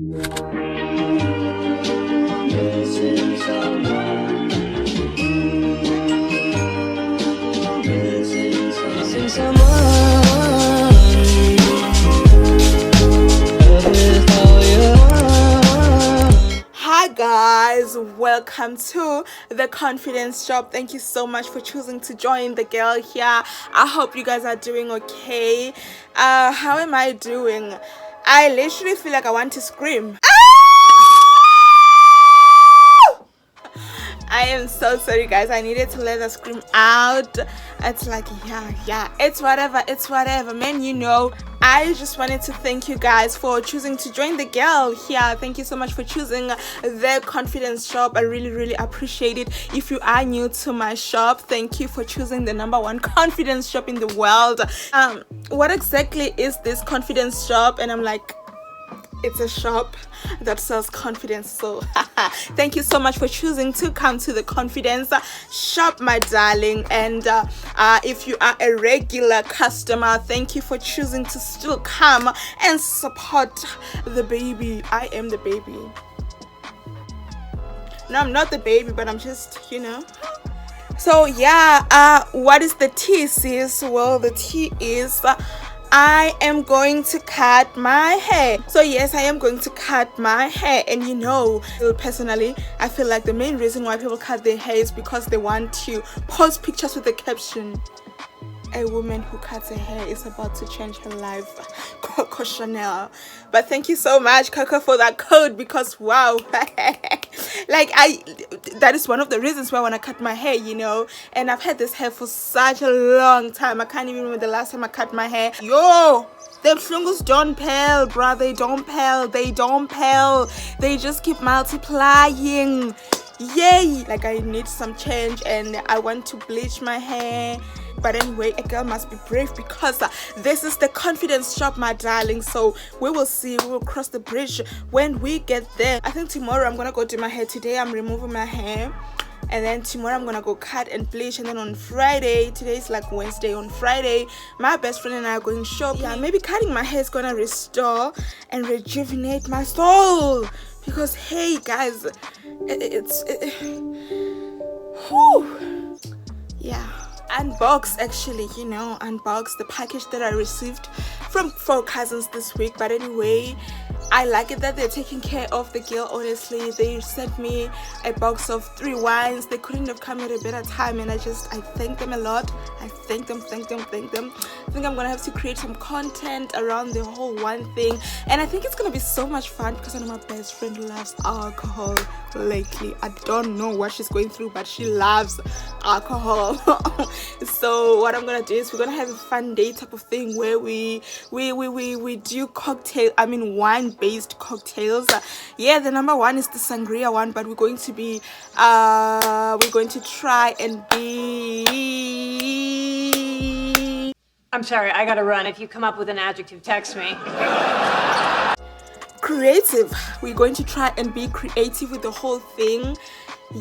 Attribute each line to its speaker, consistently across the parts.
Speaker 1: Hi guys, welcome to the confidence shop. Thank you so much for choosing to join the girl here. I hope you guys are doing okay. How am I doing? I literally feel like I want to scream. I am so sorry guys, I needed to let the scream out. It's like yeah, it's whatever man, you know. I just wanted to thank you guys for choosing to join the girl here. Thank you so much for choosing the confidence shop. I really appreciate it. If you are new to my shop, thank you for choosing the #1 confidence shop in the world. What exactly is this confidence shop? And I'm like, it's a shop that sells confidence. So thank you so much for choosing to come to the confidence shop, my darling. And if you are a regular customer, thank you for choosing to still come and support the baby. I am the baby. No, I'm not the baby, but I'm just, you know. So yeah, what is the tea, sis? Well, the tea is I am going to cut my hair. So yes, I am going to cut my hair. And you know, personally, I feel like the main reason why people cut their hair is because they want to post pictures with the caption, "A woman who cuts her hair is about to change her life, Coco Chanel." But thank you so much, Coco, for that code, because wow, like that is one of the reasons why I want to cut my hair, you know. And I've had this hair for such a long time. I can't even remember the last time I cut my hair. Yo, them flungus don't pale, bruh. They don't pale. They just keep multiplying. Yay! Like, I need some change and I want to bleach my hair. But anyway, a girl must be brave, because this is the confidence shop, my darling. So we will see, we will cross the bridge when we get there. I think tomorrow I'm gonna go do my hair. Today I'm removing my hair, and then tomorrow I'm gonna go cut and bleach. And then on Friday, today's like Wednesday, on Friday my best friend and I are going shopping. Yeah, maybe cutting my hair is gonna restore and rejuvenate my soul, because hey guys, whew, yeah. Unbox, actually, you know, unbox the package that I received from 4 Cousins this week. But anyway, I like it that they're taking care of the girl. Honestly, they sent me a box of 3 wines. They couldn't have come at a better time, and I thank them a lot. I thank them. I think I'm gonna have to create some content around the whole wine thing, and I think it's gonna be so much fun, because I know my best friend loves alcohol lately. I don't know what she's going through, but she loves alcohol. So what I'm gonna do is we're gonna have a fun day type of thing where we do wine based cocktails. Yeah, the #1 is the sangria one, but we're going to try and be,
Speaker 2: I'm sorry, I gotta run. If you come up with an adjective, text me.
Speaker 1: creative. We're going to try and be creative with the whole thing.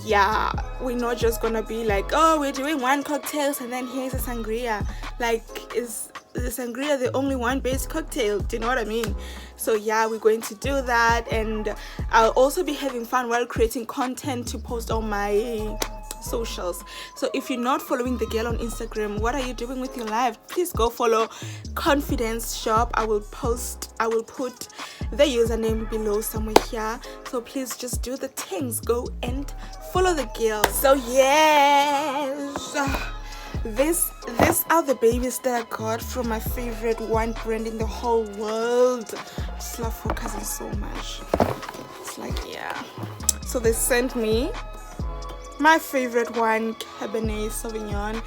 Speaker 1: Yeah, we're not just gonna be like, oh, we're doing wine cocktails and then here's a sangria. Like, is the sangria the only wine-based cocktail? Do you know what I mean? So yeah, we're going to do that, and I'll also be having fun while creating content to post on my socials. So if you're not following the girl on Instagram, what are you doing with your life? Please go follow confidence shop. I will put the username below somewhere here, so please just do the things. Go and follow the girl. So yes, these are the babies that I got from my favorite wine brand in the whole world. I just love 4 Cousins so much. It's like, yeah. So they sent me my favorite wine, Cabernet Sauvignon,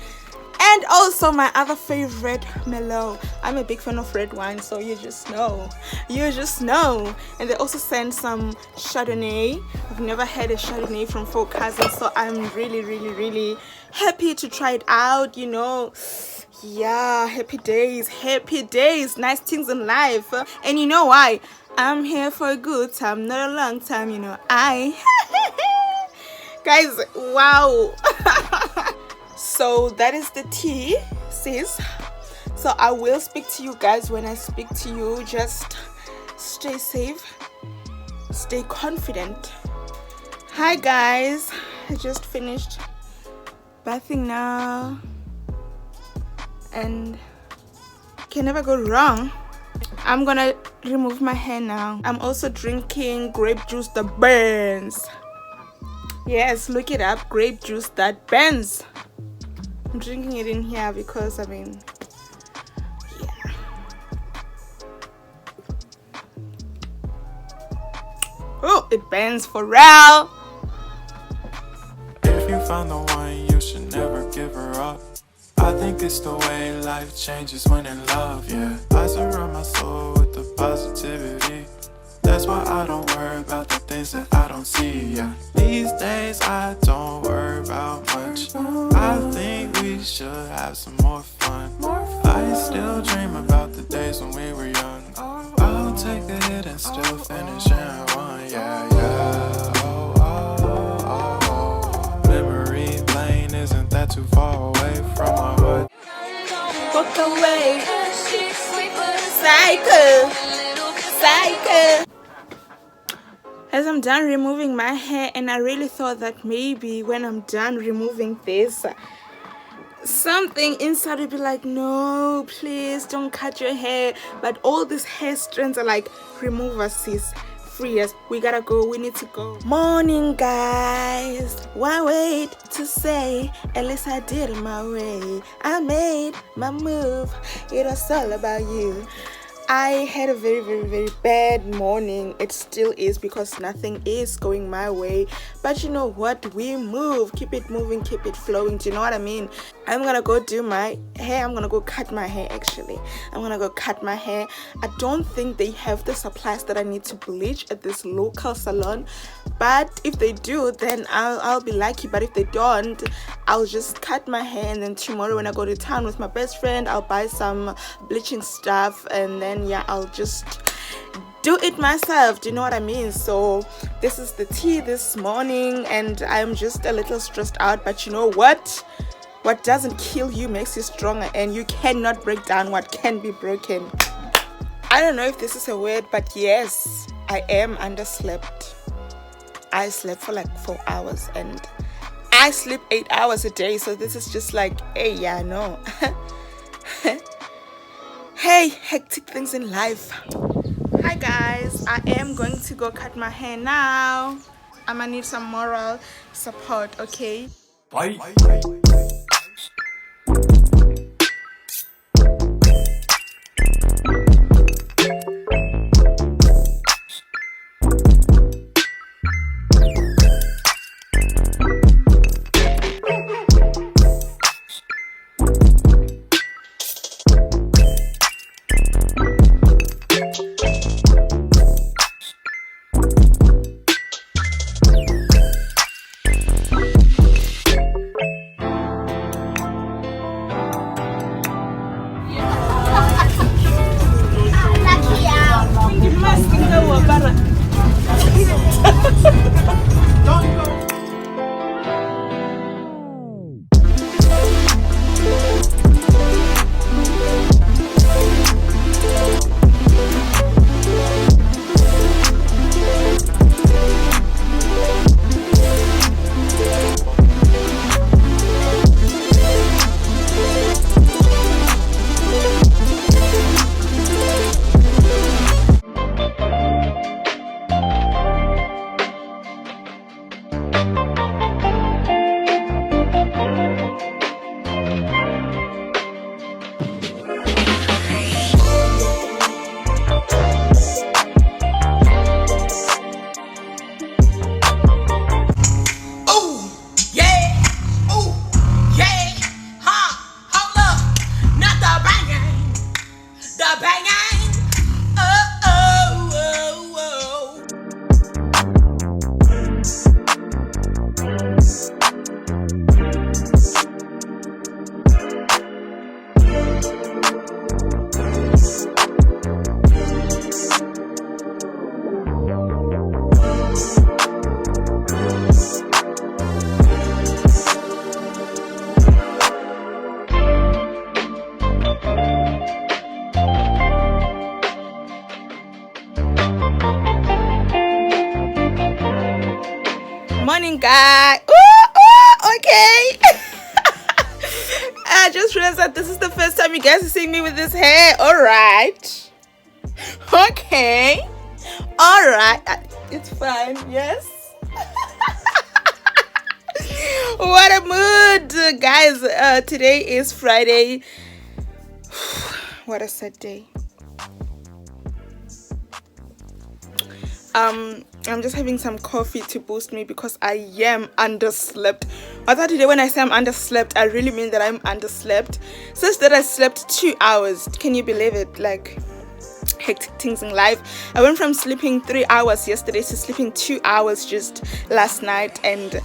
Speaker 1: and also my other favorite, Merlot. I'm a big fan of red wine, so you just know. And they also sent some Chardonnay. I've never had a Chardonnay from 4 Cousins, so I'm really happy to try it out, you know. Yeah, happy days, nice things in life. And you know why? I'm here for a good time, not a long time, you know. Guys, wow. So that is the tea, sis. So I will speak to you guys when I speak to you. Just stay safe, stay confident. Hi guys, I just finished bathing now and can never go wrong. I'm gonna remove my hair now. I'm also drinking grape juice that burns. Yes, look it up, grape juice that burns. I'm drinking it in here because yeah. Oh, it burns for real.
Speaker 3: If you found the one, you should never give her up. I think it's the way life changes when in love, yeah. I surround my soul with the positivity. That's why I don't worry about the things that I don't see, yeah. These days I don't worry about much. I think we should have some more fun. I still dream about the days when we were young. I'll take a hit and still finish in one, yeah, yeah. Oh, oh, oh, oh. Memory lane isn't that too far away from my hood.
Speaker 1: Walk away. Cycle. Cycle. As I'm done removing my hair, and I really thought that maybe when I'm done removing this, something inside would be like, no, please don't cut your hair. But all these hair strands are like, remove us, sis. Free us. We gotta go. We need to go. Morning, guys. Why wait to say? At least I did it my way. I made my move. It was all about you. I had a very, very, very bad morning. It still is because nothing is going my way. But you know what? We move. Keep it moving. Keep it flowing. Do you know what I mean? I'm gonna go do my hair. I'm gonna go cut my hair actually. I'm gonna go cut my hair. I don't think they have the supplies that I need to bleach at this local salon. But if they do, then I'll be lucky. But if they don't, I'll just cut my hair, and then tomorrow when I go to town with my best friend, I'll buy some bleaching stuff, and then yeah, I'll just do it myself. Do you know what I mean? So this is the tea this morning, and I'm just a little stressed out. But you know what doesn't kill you makes you stronger, and you cannot break down what can be broken. I don't know if this is a word, but yes, I am underslept. I slept for like 4 hours, and I sleep 8 hours a day, so this is just like, hey, yeah, no. Hey, hectic things in life. Hi guys, I am going to go cut my hair now. I'm gonna need some moral support, okay?
Speaker 3: Bye.
Speaker 1: Morning, guy. Ooh, okay. I just realized that this is the first time you guys are seeing me with this hair. All right. Okay. All right. It's fine. Yes. What a mood, guys. Today is Friday. What a sad day. I'm just having some coffee to boost me because I am underslept. I thought today when I say I'm underslept, I really mean that I'm underslept. Such that I slept 2 hours. Can you believe it? Like, hectic things in life. I went from sleeping 3 hours yesterday to sleeping 2 hours just last night, and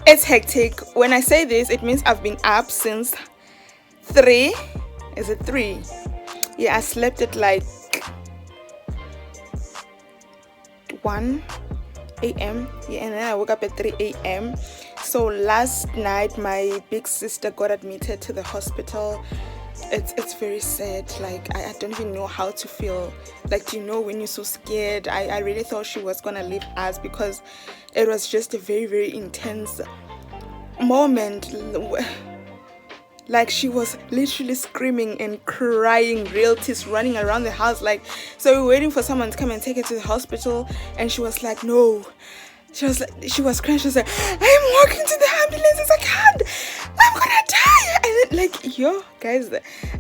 Speaker 1: it's hectic. When I say this, it means I've been up since 3. Is it 3? Yeah, I slept at like 1 a.m. Yeah, and then I woke up at 3 a.m. So last night my big sister got admitted to the hospital. It's very sad. Like, I don't even know how to feel. Like, do you know when you're so scared? I really thought she was gonna leave us because it was just a very, very intense moment. Like, she was literally screaming and crying, real tears running around the house. Like, so we were waiting for someone to come and take her to the hospital, and she was like, no. She was crying. She was like, I'm walking to the ambulances. I can't. I'm gonna die. And then, like, yo, guys,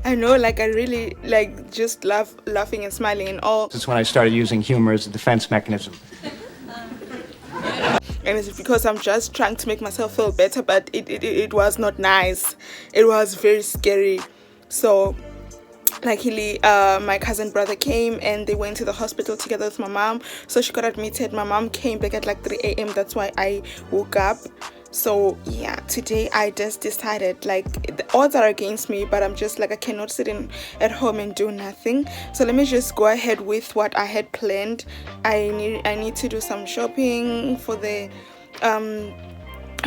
Speaker 1: I know, like, I really like just love laughing and smiling and all.
Speaker 4: That's when I started using humor as a defense mechanism.
Speaker 1: And it's because I'm just trying to make myself feel better, but it was not nice. It was very scary. So luckily my cousin brother came and they went to the hospital together with my mom, so she got admitted. My mom came back at like 3 a.m. That's why I woke up. So yeah, today I just decided, like, the odds are against me, but I'm just like, I cannot sit at home and do nothing. So let me just go ahead with what I had planned. I need to do some shopping for the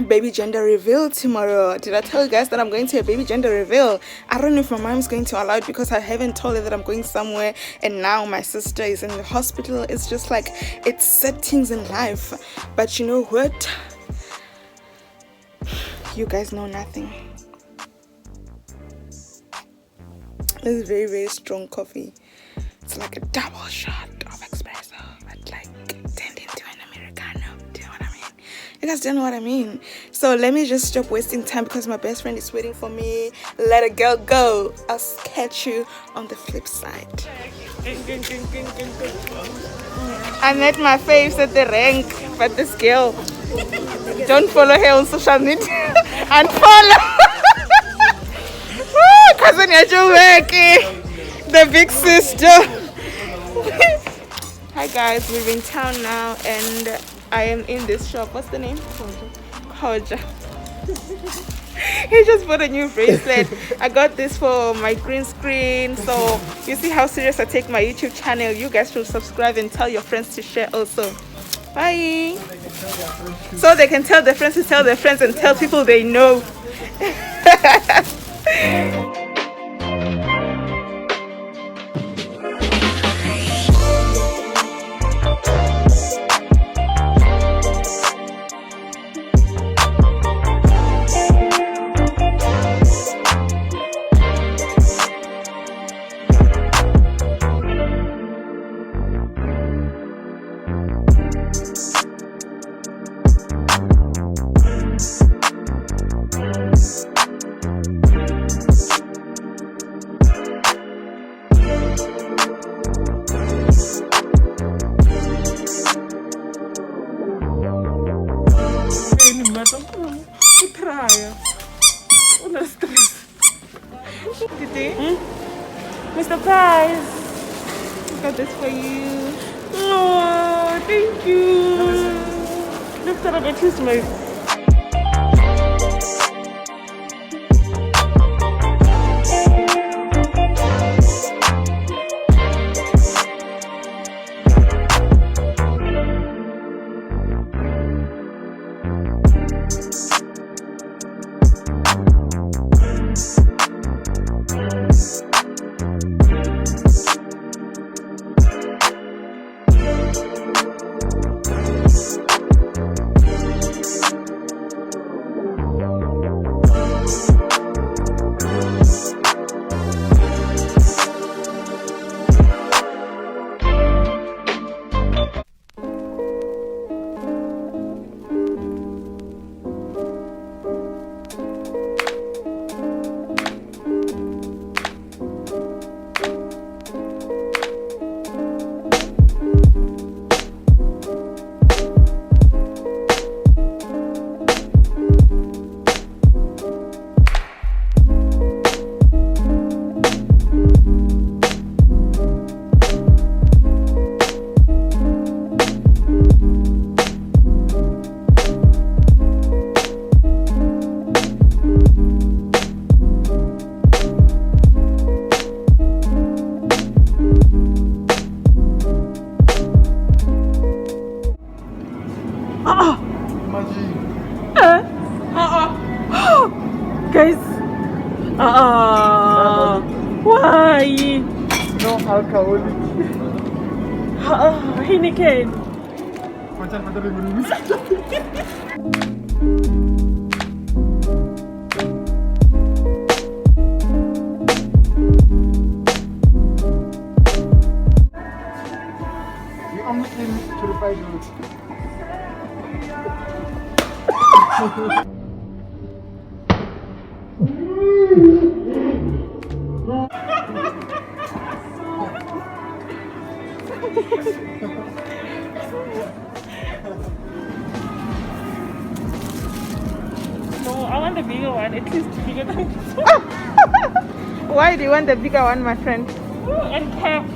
Speaker 1: baby gender reveal tomorrow. Did I tell you guys that I'm going to a baby gender reveal? I don't know if my mom's going to allow it because I haven't told her that I'm going somewhere, and now my sister is in the hospital. It's just like, it's sad things in life. But you know what? You guys know nothing. This is very, very strong coffee. It's like a double shot of espresso, but like turned into an Americano. Do you know what I mean? You guys don't know what I mean. So let me just stop wasting time because my best friend is waiting for me. Let a girl go. I'll catch you on the flip side. I met my face at the rank, but this girl, don't follow her on social media. Unfollow. Cousin Yajoweki, the big sister. Hi guys, we're in town now and I am in this shop. What's the name? Hoja. He just bought a new bracelet. I got this for my green screen. So you see how serious I take my YouTube channel. You guys should subscribe and tell your friends to share also. Bye. So they can tell their friends to tell their friends and tell people they know. Mr. Price, I got this for you. Oh, thank you. Let's celebrate Christmas.
Speaker 5: Guys. Why?
Speaker 6: No alcoholic.
Speaker 5: Heineken.
Speaker 6: Macam pada ribu-ribu. Di omelet ini serupai dulu.
Speaker 5: No, I want the bigger one. At least bigger than this one.
Speaker 1: Why do you want the bigger one, my friend?
Speaker 5: And kept.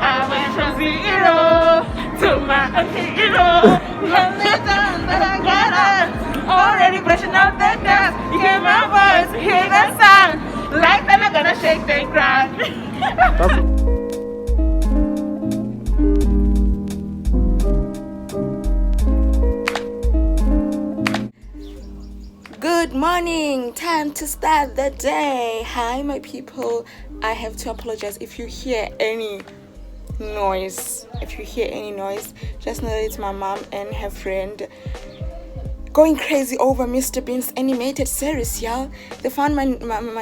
Speaker 5: I went from zero to my hero. Already brushing out the dust. You hear my voice, hear the sound. Like that, I'm gonna shake the ground.
Speaker 1: Good morning, time to start the day. Hi my people, I have to apologize if you hear any noise. Just know that it's my mom and her friend going crazy over Mr. Bean's animated series, y'all. They found my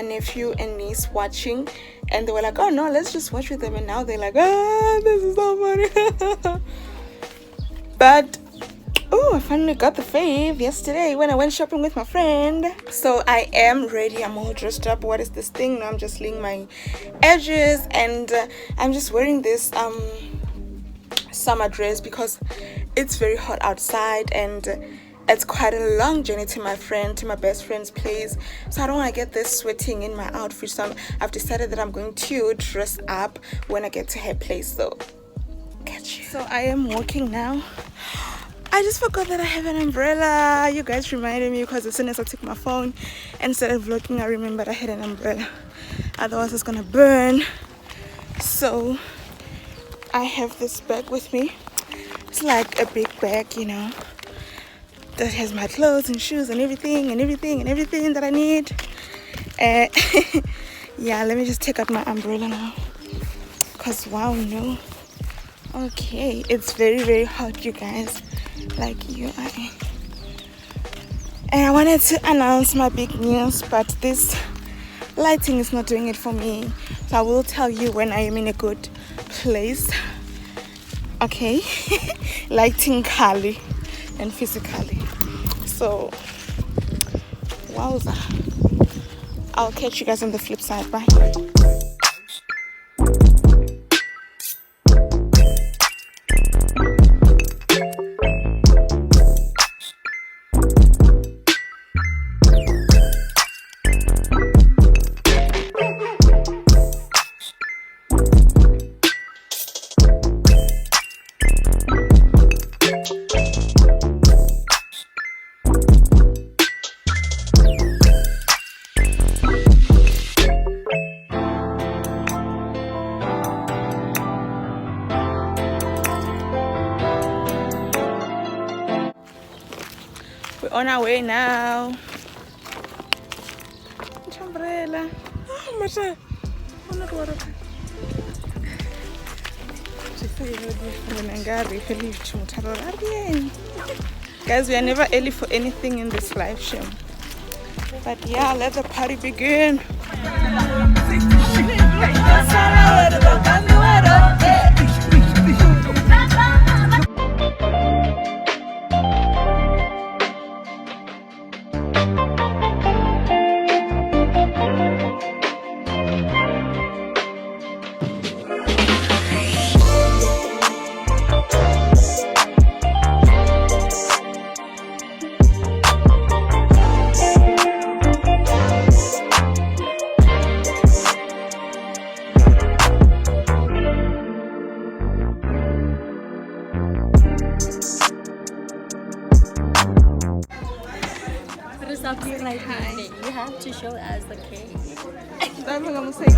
Speaker 1: nephew and niece watching, and they were like, oh no, let's just watch with them. And now they're like, this is so funny. But oh, I finally got the fave yesterday when I went shopping with my friend. So I am ready. I'm all dressed up. What is this thing? Now I'm just laying my edges, and I'm just wearing this summer dress because it's very hot outside, and it's quite a long journey to my best friend's place. So I don't want to get this sweating in my outfit. So I've decided that I'm going to dress up when I get to her place. So catch you. So I am walking now. I just forgot that I have an umbrella. You guys reminded me, because as soon as I took my phone and started vlogging, I remembered I had an umbrella. Otherwise it's gonna burn. So I have this bag with me. It's like a big bag, you know, that has my clothes and shoes and everything that I need. Yeah, let me just take out my umbrella now, because wow, no. Okay, it's very hot, you guys. Like and I wanted to announce my big news, but this lighting is not doing it for me. So I will tell you when I am in a good place. Okay. Lighting color and physically. So wowza. I'll catch you guys on the flip side. Bye. We're on our way now. Umbrella. Oh, Masha. I'm not worried. Guys, we are never early for anything in this life, Shem. But yeah, let the party begin.
Speaker 7: unboxing like this. You have to show us, okay?
Speaker 1: Don't make a mistake.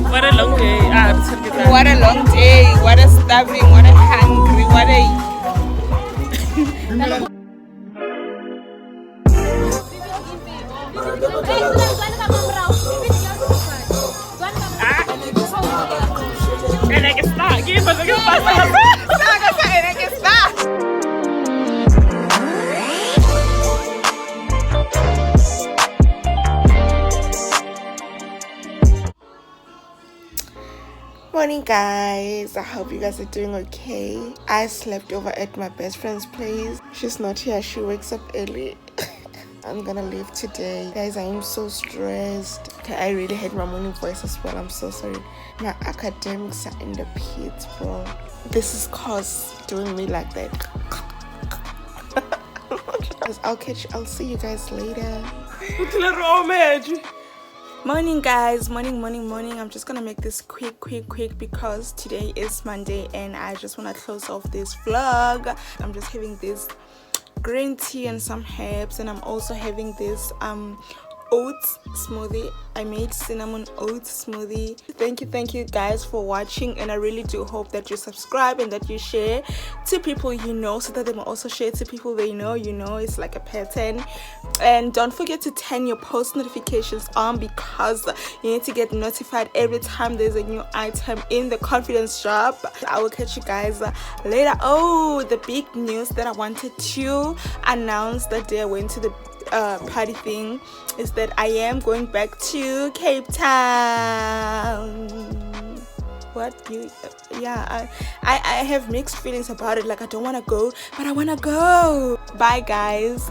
Speaker 5: What a long day.
Speaker 1: What a long day, what a starving, what a hungry, what a
Speaker 5: And I can start. Give us a good
Speaker 1: Morning guys, I hope you guys are doing okay. I slept over at my best friend's place. She's not here, she wakes up early. I'm gonna leave today. Guys, I am so stressed. Okay, I really hate my morning voice as well. I'm so sorry. My academics are in the pits, bro. This is cause doing me like that. I'll see you guys later. Morning guys, morning. I'm just gonna make this quick because today is Monday and I just want to close off this vlog. I'm just having this green tea and some herbs, and I'm also having this oats smoothie. I made cinnamon oats smoothie. Thank you guys for watching, and I really do hope that you subscribe and that you share to people you know, so that they will also share to people they know. You know, it's like a pattern. And don't forget to turn your post notifications on, because you need to get notified every time there's a new item in the confidence shop. I will catch you guys later. Oh, the big news that I wanted to announce that day I went to the party thing is that I am going back to Cape Town. I have mixed feelings about it. Like, I don't want to go, but I want to go. Bye guys.